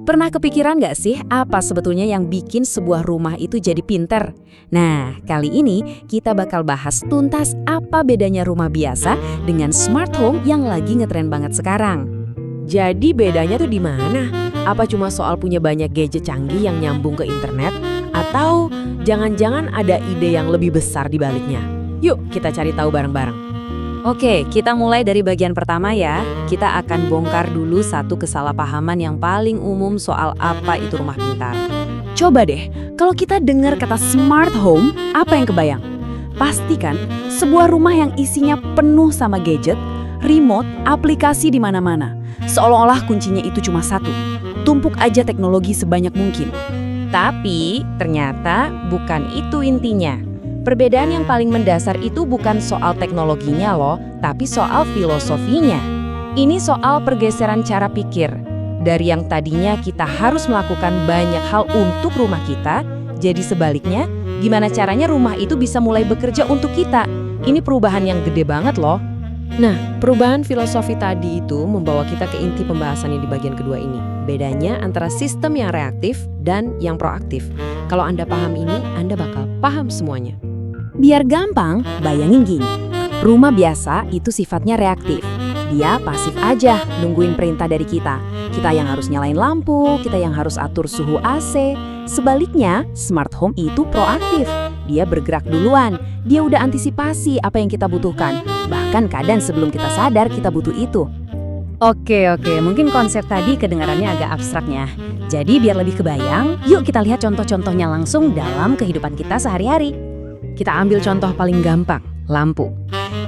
Pernah kepikiran nggak sih apa sebetulnya yang bikin sebuah rumah itu jadi pinter? Nah, kali ini kita bakal bahas tuntas apa bedanya rumah biasa dengan smart home yang lagi ngetren banget sekarang. Jadi bedanya tuh di mana? Apa cuma soal punya banyak gadget canggih yang nyambung ke internet? Atau jangan-jangan ada ide yang lebih besar di baliknya? Yuk kita cari tahu bareng-bareng. Oke, kita mulai dari bagian pertama ya. Kita akan bongkar dulu satu kesalahpahaman yang paling umum soal apa itu rumah pintar. Coba deh, kalau kita dengar kata smart home, apa yang kebayang? Pastikan sebuah rumah yang isinya penuh sama gadget, remote, aplikasi di mana-mana. Seolah-olah kuncinya itu cuma satu. Tumpuk aja teknologi sebanyak mungkin. Tapi ternyata bukan itu intinya. Perbedaan yang paling mendasar itu bukan soal teknologinya loh, tapi soal filosofinya. Ini soal pergeseran cara pikir. Dari yang tadinya kita harus melakukan banyak hal untuk rumah kita, jadi sebaliknya, gimana caranya rumah itu bisa mulai bekerja untuk kita. Ini perubahan yang gede banget loh. Nah, perubahan filosofi tadi itu membawa kita ke inti pembahasan yang di bagian kedua ini. Bedanya antara sistem yang reaktif dan yang proaktif. Kalau Anda paham ini, Anda bakal paham semuanya. Biar gampang, bayangin gini. Rumah biasa itu sifatnya reaktif. Dia pasif aja nungguin perintah dari kita. Kita yang harus nyalain lampu, kita yang harus atur suhu AC. Sebaliknya, smart home itu proaktif. Dia bergerak duluan. Dia udah antisipasi apa yang kita butuhkan. Bahkan kadang sebelum kita sadar kita butuh itu. Oke, mungkin konsep tadi kedengarannya agak abstraknya. Jadi biar lebih kebayang, yuk kita lihat contoh-contohnya langsung dalam kehidupan kita sehari-hari. Kita ambil contoh paling gampang, lampu.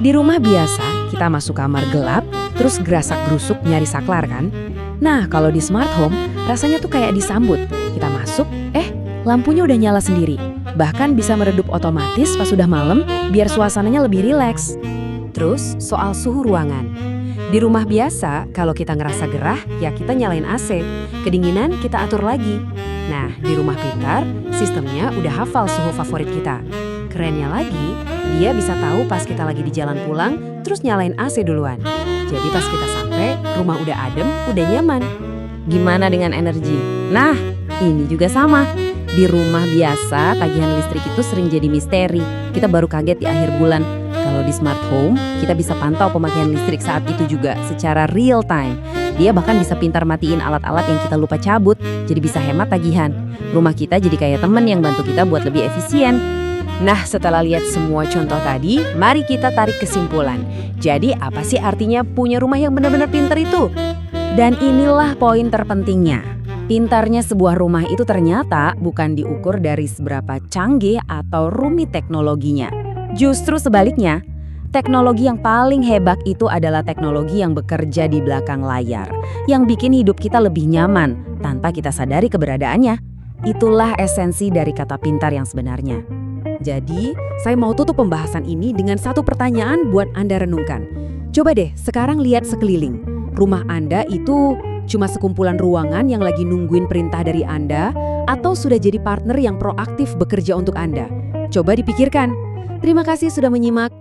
Di rumah biasa, kita masuk kamar gelap, terus gerasak-gerusuk nyari saklar kan? Nah, kalau di smart home, rasanya tuh kayak disambut. Kita masuk, lampunya udah nyala sendiri. Bahkan bisa meredup otomatis pas sudah malam, biar suasananya lebih rileks. Terus, soal suhu ruangan. Di rumah biasa, kalau kita ngerasa gerah, ya kita nyalain AC. Kedinginan, kita atur lagi. Nah, di rumah pintar, sistemnya udah hafal suhu favorit kita. Kerennya lagi, dia bisa tahu pas kita lagi di jalan pulang, terus nyalain AC duluan. Jadi pas kita sampai, rumah udah adem, udah nyaman. Gimana dengan energi? Nah, ini juga sama. Di rumah biasa, tagihan listrik itu sering jadi misteri. Kita baru kaget di akhir bulan. Kalau di smart home, kita bisa pantau pemakaian listrik saat itu juga secara real time. Dia bahkan bisa pintar matiin alat-alat yang kita lupa cabut, jadi bisa hemat tagihan. Rumah kita jadi kayak temen yang bantu kita buat lebih efisien. Nah, setelah lihat semua contoh tadi, mari kita tarik kesimpulan. Jadi, apa sih artinya punya rumah yang benar-benar pintar itu? Dan inilah poin terpentingnya. Pintarnya sebuah rumah itu ternyata bukan diukur dari seberapa canggih atau rumit teknologinya. Justru sebaliknya, teknologi yang paling hebat itu adalah teknologi yang bekerja di belakang layar, yang bikin hidup kita lebih nyaman tanpa kita sadari keberadaannya. Itulah esensi dari kata pintar yang sebenarnya. Jadi, saya mau tutup pembahasan ini dengan satu pertanyaan buat Anda renungkan. Coba deh sekarang lihat sekeliling. Rumah Anda itu cuma sekumpulan ruangan yang lagi nungguin perintah dari Anda, atau sudah jadi partner yang proaktif bekerja untuk Anda? Coba dipikirkan. Terima kasih sudah menyimak.